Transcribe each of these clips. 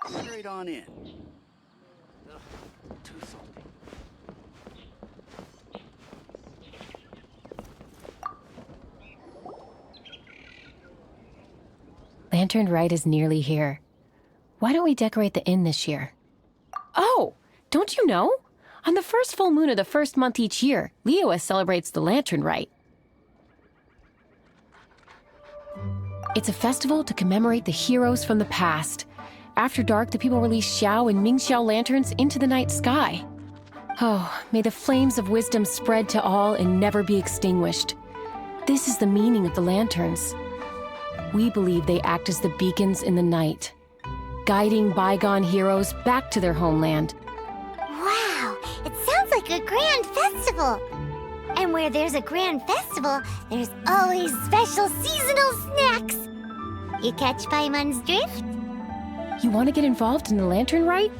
Straight on in. Ugh, too salty. Lantern Rite is nearly here. Why don't we decorate the inn this year? Oh, don't you know? On the first full moon of the first month each year, Liyue celebrates the Lantern Rite. It's a festival to commemorate the heroes from the past. After dark, the people release Xiao and Mingxiao lanterns into the night sky. Oh, may the flames of wisdom spread to all and never be extinguished. This is the meaning of the lanterns. We believe they act as the beacons in the night, guiding bygone heroes back to their homeland. Wow, it sounds like a grand festival. And where there's a grand festival, there's always special seasonal snacks. You catch Paimon's drift? You want to get involved in the Lantern Rite?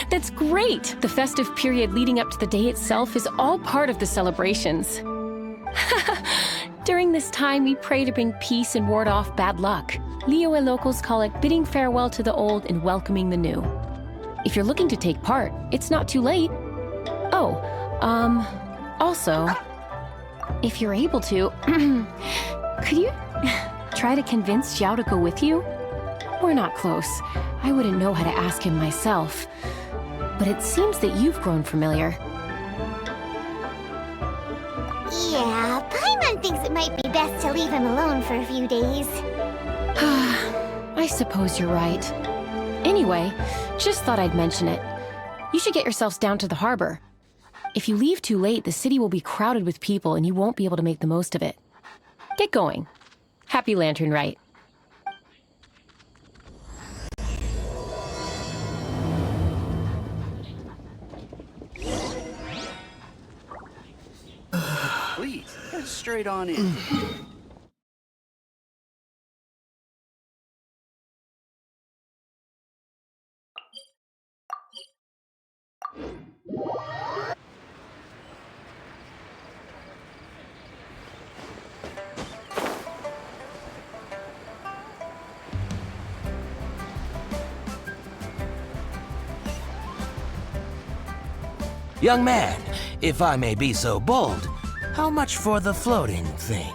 That's great! The festive period leading up to the day itself is all part of the celebrations. During this time, we pray to bring peace and ward off bad luck. Liyue locals call it bidding farewell to the old and welcoming the new. If you're looking to take part, it's not too late. Oh, also, if you're able to, could you try to convince Xiao to go with you? We're not close. I wouldn't know how to ask him myself. But it seems that you've grown familiar. Yeah, Paimon thinks it might be best to leave him alone for a few days. I suppose you're right. Anyway, just thought I'd mention it. You should get yourselves down to the harbor. If you leave too late, the city will be crowded with people and you won't be able to make the most of it. Get going. Happy Lantern Rite. Please, get straight on in. Young man, if I may be so bold, how much for the floating thing,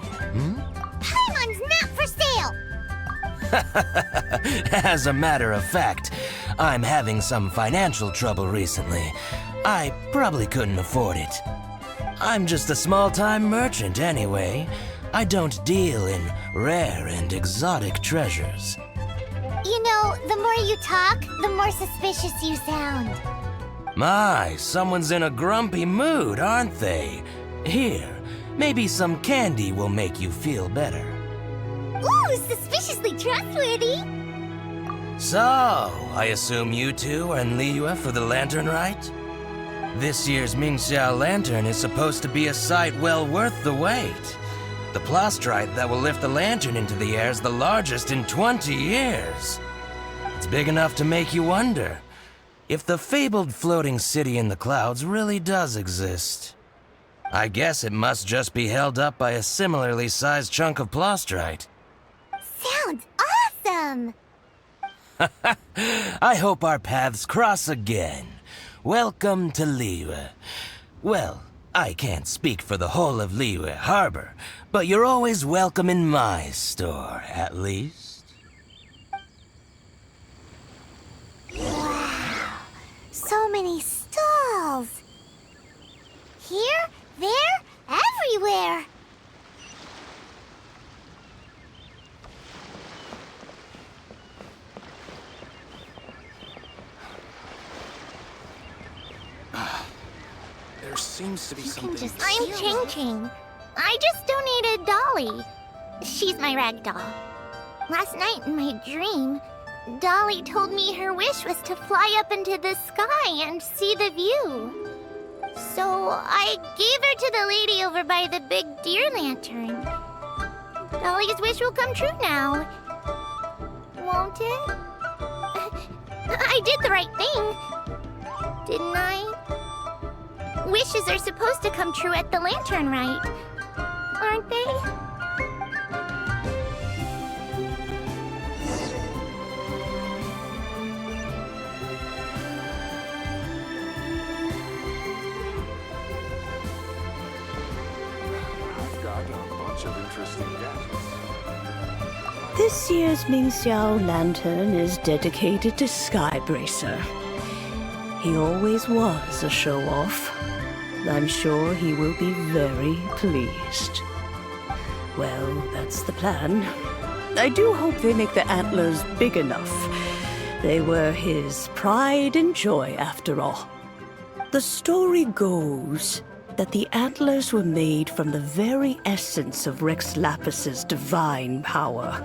Paimon's not for sale! As a matter of fact, I'm having some financial trouble recently. I probably couldn't afford it. I'm just a small-time merchant anyway. I don't deal in rare and exotic treasures. You know, the more you talk, the more suspicious you sound. My, someone's in a grumpy mood, aren't they? Here, maybe some candy will make you feel better. Ooh, suspiciously trustworthy! So, I assume you two are in Liyue for the Lantern Rite? This year's Mingxiao Lantern is supposed to be a sight well worth the wait. The plastrite that will lift the lantern into the air is the largest in 20 years. It's big enough to make you wonder if the fabled floating city in the clouds really does exist. I guess it must just be held up by a similarly sized chunk of plastrite. Sounds awesome! I hope our paths cross again. Welcome to Liyue. Well, I can't speak for the whole of Liyue Harbor, but you're always welcome in my store, at least. Wow, so many stalls! Here, there, everywhere! There seems to be something. I'm Ching Ching. I just donated Dolly. She's my rag doll. Last night in my dream, Dolly told me her wish was to fly up into the sky and see the view. So I gave her to the lady over by the big deer lantern. Dolly's wish will come true now. Won't it? I did the right thing, didn't I? Wishes are supposed to come true at the Lantern Rite, aren't they? interesting gadgets. This year's Mingxiao Lantern is dedicated to Skybracer. He always was a show-off. I'm sure he will be very pleased. Well, that's the plan. I do hope they make the antlers big enough. They were his pride and joy, after all. The story goes that the antlers were made from the very essence of Rex Lapis's divine power,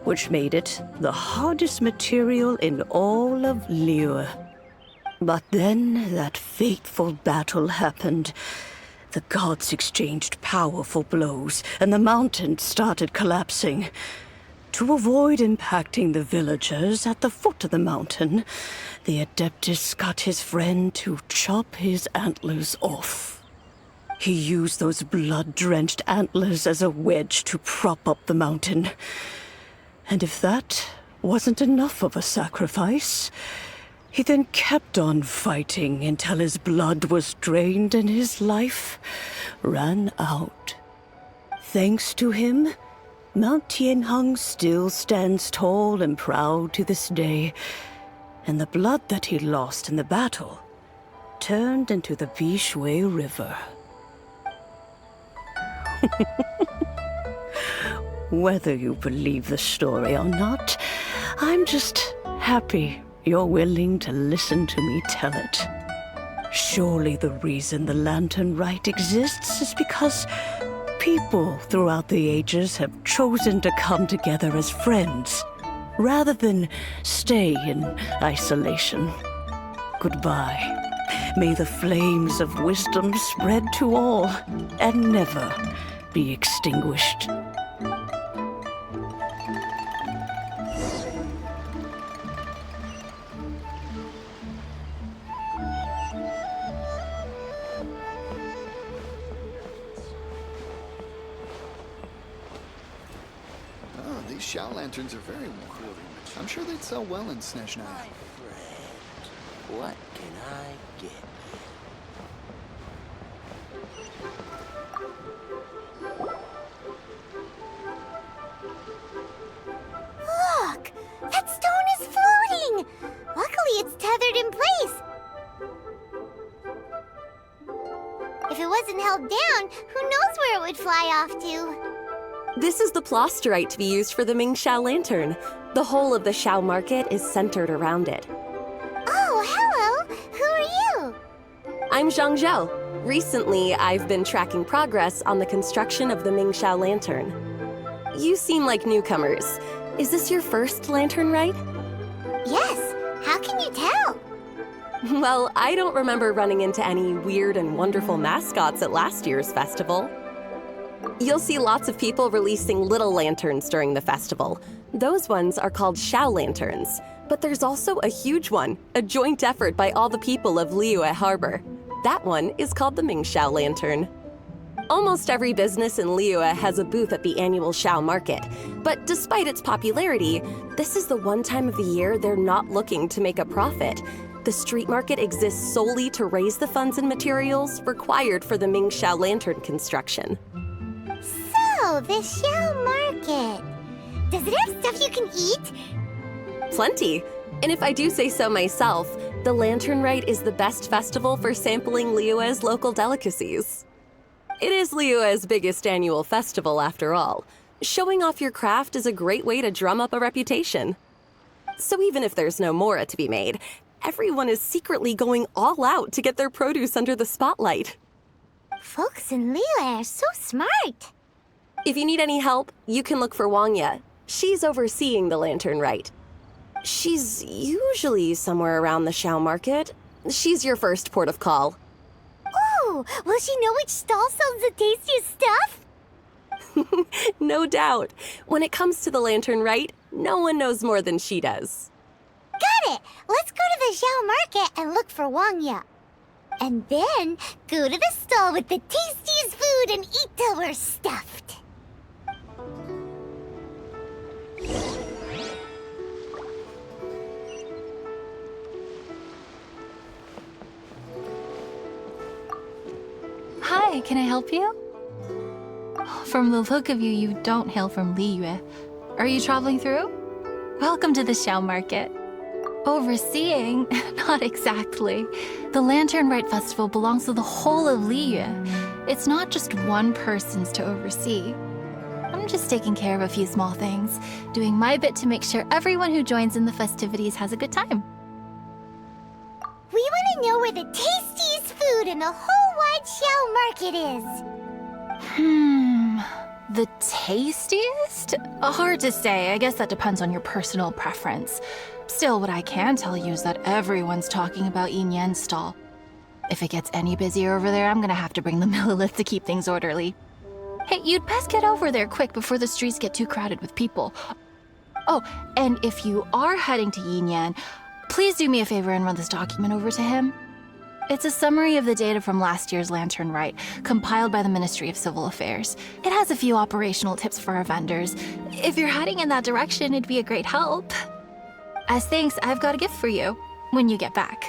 which made it the hardest material in all of Liyue. But then that fateful battle happened. The gods exchanged powerful blows, and the mountain started collapsing. To avoid impacting the villagers at the foot of the mountain, the Adeptus got his friend to chop his antlers off. He used those blood-drenched antlers as a wedge to prop up the mountain. And if that wasn't enough of a sacrifice, he then kept on fighting until his blood was drained and his life ran out. Thanks to him, Mount Tianheng still stands tall and proud to this day, and the blood that he lost in the battle turned into the Bishui River. Whether you believe the story or not, I'm just happy you're willing to listen to me tell it. Surely the reason the Lantern Rite exists is because people throughout the ages have chosen to come together as friends, rather than stay in isolation. Goodbye. May the flames of wisdom spread to all and never be extinguished. Oh, these Xiao lanterns are very warm. I'm sure they'd sell well in Snezhnaya. My friend, what can I get you? Look! That stone is floating! Luckily, it's tethered in place. If it wasn't held down, who knows where it would fly off to? This is the plasterite to be used for the Mingxiao Lantern. The whole of the Xiao market is centered around it. Oh, hello! Who are you? I'm Zhang Zhou. Recently, I've been tracking progress on the construction of the Mingxiao Lantern. You seem like newcomers. Is this your first lantern rite? Yes, how can you tell? Well, I don't remember running into any weird and wonderful mascots at last year's festival. You'll see lots of people releasing little lanterns during the festival. Those ones are called Xiao lanterns. But there's also a huge one, a joint effort by all the people of Liyue Harbor. That one is called the Mingxiao Lantern. Almost every business in Liyue has a booth at the annual Xiao market. But despite its popularity, this is the one time of the year they're not looking to make a profit. The street market exists solely to raise the funds and materials required for the Mingxiao Lantern construction. So, the Xiao market. Does it have stuff you can eat? Plenty. And if I do say so myself, the Lantern Rite is the best festival for sampling Liyue's local delicacies. It is Liyue's biggest annual festival, after all. Showing off your craft is a great way to drum up a reputation. So even if there's no mora to be made, everyone is secretly going all out to get their produce under the spotlight. Folks in Liyue are so smart. If you need any help, you can look for Wangya. She's overseeing the Lantern Rite. She's usually somewhere around the Xiao market. She's your first port of call. Oh, will she know which stall sells the tastiest stuff? No doubt. When it comes to the Lantern Rite, no one knows more than she does. Got it! Let's go to the Xiao market and look for Wangya. And then go to the stall with the tastiest food and eat till we're stuffed. Hi, can I help you? Oh, From the look of you, you don't hail from Liyue. Are you traveling through? Welcome to the Xiao Market. Overseeing? Not exactly. The Lantern Rite Festival belongs to the whole of Liyue. It's not just one person's to oversee. I'm just taking care of a few small things, doing my bit to make sure everyone who joins in the festivities has a good time. We want to know where the tastiest food in the whole wide Xiao Market is. The tastiest? Hard to say. I guess that depends on your personal preference. Still, what I can tell you is that everyone's talking about Yin Yan's stall. If it gets any busier over there, I'm gonna have to bring the millilith to keep things orderly. Hey, you'd best get over there quick before the streets get too crowded with people. Oh, and if you are heading to Yin Yan, please do me a favor and run this document over to him. It's a summary of the data from last year's Lantern Rite, compiled by the Ministry of Civil Affairs. It has a few operational tips for our vendors. If you're heading in that direction, it'd be a great help. As thanks, I've got a gift for you when you get back.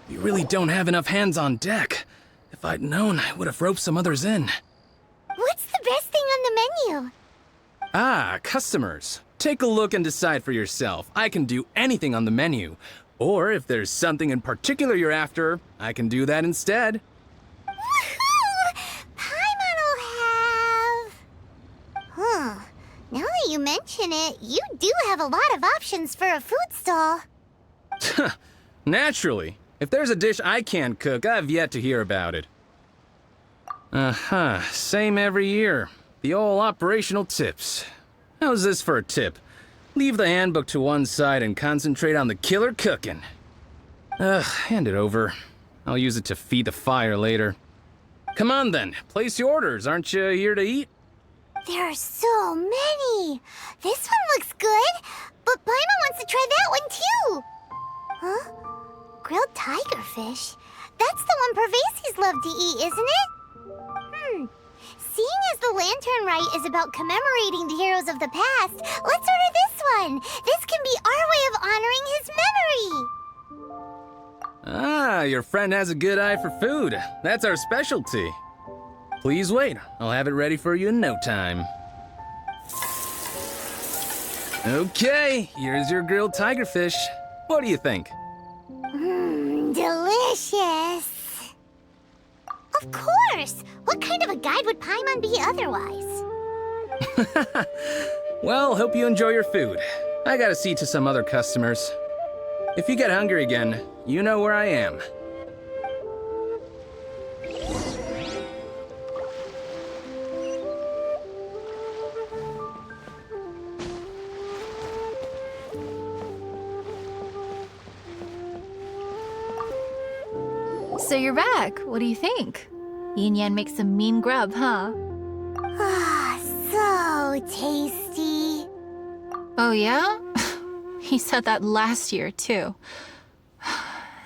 You really don't have enough hands on deck. If I'd known, I would have roped some others in. What's the best thing on the menu? Ah, customers. Take a look and decide for yourself. I can do anything on the menu. Or if there's something in particular you're after, I can do that instead. Woohoo! Paimon will have... Huh. Now that you mention it, you do have a lot of options for a food stall. Naturally. If there's a dish I can't cook, I've yet to hear about it. Same every year. The old operational tips. How's this for a tip? Leave the handbook to one side and concentrate on the killer cooking. Hand it over. I'll use it to feed the fire later. Come on then, place your orders. Aren't you here to eat? There are so many. This one looks good, but Paimon wants to try that one too. Huh? Grilled tiger fish? That's the one Pervasi's love to eat, isn't it? Seeing as the Lantern Rite is about commemorating the heroes of the past, let's order this one. This can be our way of honoring his memory. Ah, your friend has a good eye for food. That's our specialty. Please wait. I'll have it ready for you in no time. Okay, here's your grilled tiger fish. What do you think? Delicious. Of course! What kind of a guide would Paimon be otherwise? Well, hope you enjoy your food. I gotta see to some other customers. If you get hungry again, you know where I am. So you're back. What do you think? Yin Yan makes some mean grub, huh? Ah, so tasty. Oh, yeah? He said that last year, too.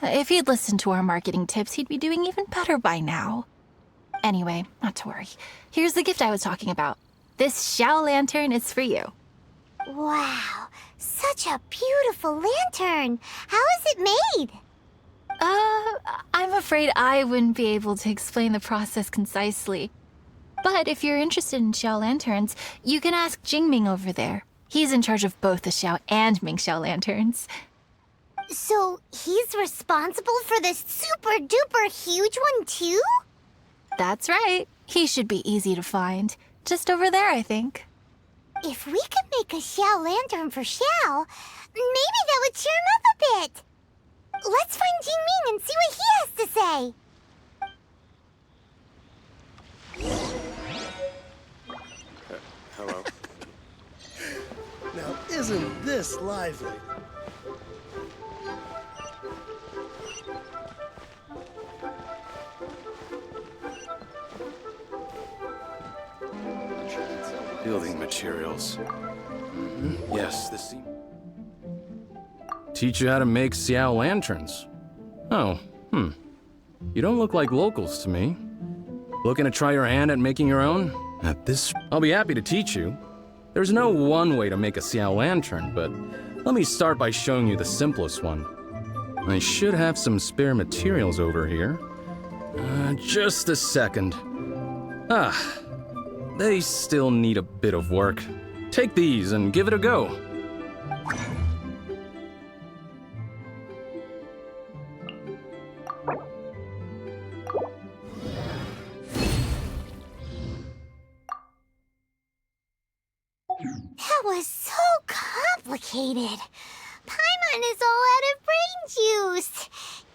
If he'd listened to our marketing tips, he'd be doing even better by now. Anyway, not to worry. Here's the gift I was talking about. This Xiao lantern is for you. Wow, such a beautiful lantern. How is it made? I'm afraid I wouldn't be able to explain the process concisely. But if you're interested in Xiao lanterns, you can ask Jingming over there. He's in charge of both the Xiao and Mingxiao lanterns. So he's responsible for this super duper huge one too? That's right. He should be easy to find. Just over there, I think. If we could make a Xiao lantern for Xiao, maybe that would cheer him up a bit. Let's find Jingming and see what he has to say. Hello. Now, isn't this lively? Building materials. Yes, this seems... Teach you how to make Xiao lanterns. Oh, You don't look like locals to me. Looking to try your hand at making your own? At this... I'll be happy to teach you. There's no one way to make a Xiao lantern, but let me start by showing you the simplest one. I should have some spare materials over here. Just a second. They still need a bit of work. Take these and give it a go. That was so complicated. Paimon is all out of brain juice.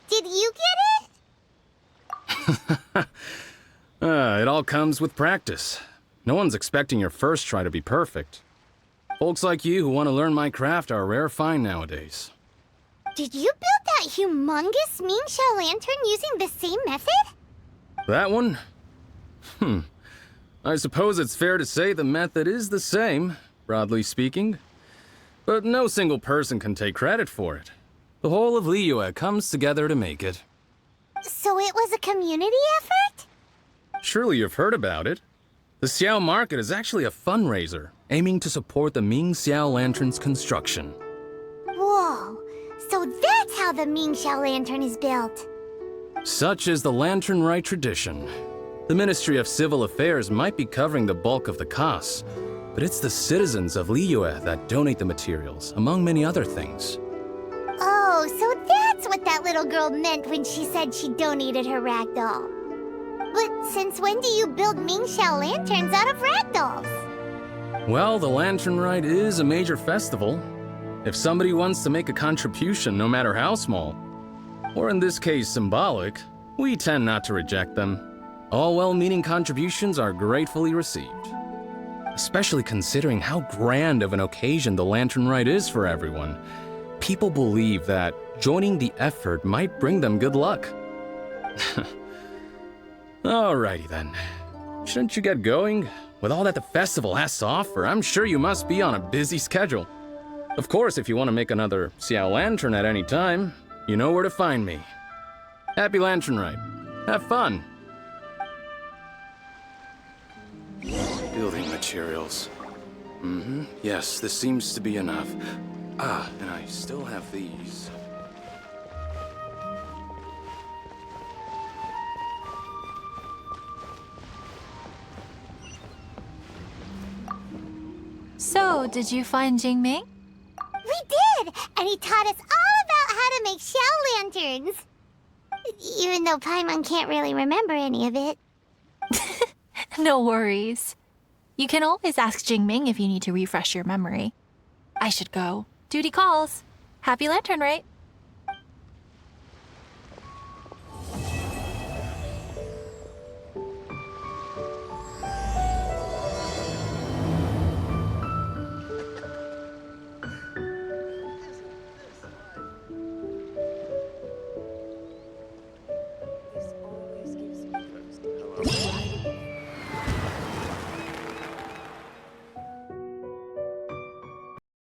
Did you get it? It all comes with practice. No one's expecting your first try to be perfect. Folks like you who want to learn my craft are a rare find nowadays. Did you build that humongous Mingxiao lantern using the same method? That one? I suppose it's fair to say the method is the same, broadly speaking. But no single person can take credit for it. The whole of Liyue comes together to make it. So it was a community effort? Surely you've heard about it. The Xiao Market is actually a fundraiser aiming to support the Ming Xiao Lantern's construction. Whoa, so that's how the Mingxiao lantern is built. Such is the Lantern Rite tradition. The Ministry of Civil Affairs might be covering the bulk of the costs, but it's the citizens of Liyue that donate the materials, among many other things. Oh, so that's what that little girl meant when she said she donated her ragdoll. But since when do you build Mingxiao lanterns out of ragdolls? Well, the Lantern Rite is a major festival. If somebody wants to make a contribution, no matter how small, or in this case symbolic, we tend not to reject them. All well-meaning contributions are gratefully received. Especially considering how grand of an occasion the Lantern Rite is for everyone. People believe that joining the effort might bring them good luck. Alrighty then. Shouldn't you get going? With all that the festival has to offer, I'm sure you must be on a busy schedule. Of course, if you want to make another Xiao Lantern at any time, you know where to find me. Happy Lantern Rite. Have fun. Building materials. Yes, this seems to be enough. And I still have these. So, did you find Jingming? We did! And he taught us all about how to make Xiao lanterns. Even though Paimon can't really remember any of it. No worries. You can always ask Jingming if you need to refresh your memory. I should go. Duty calls. Happy Lantern Rite.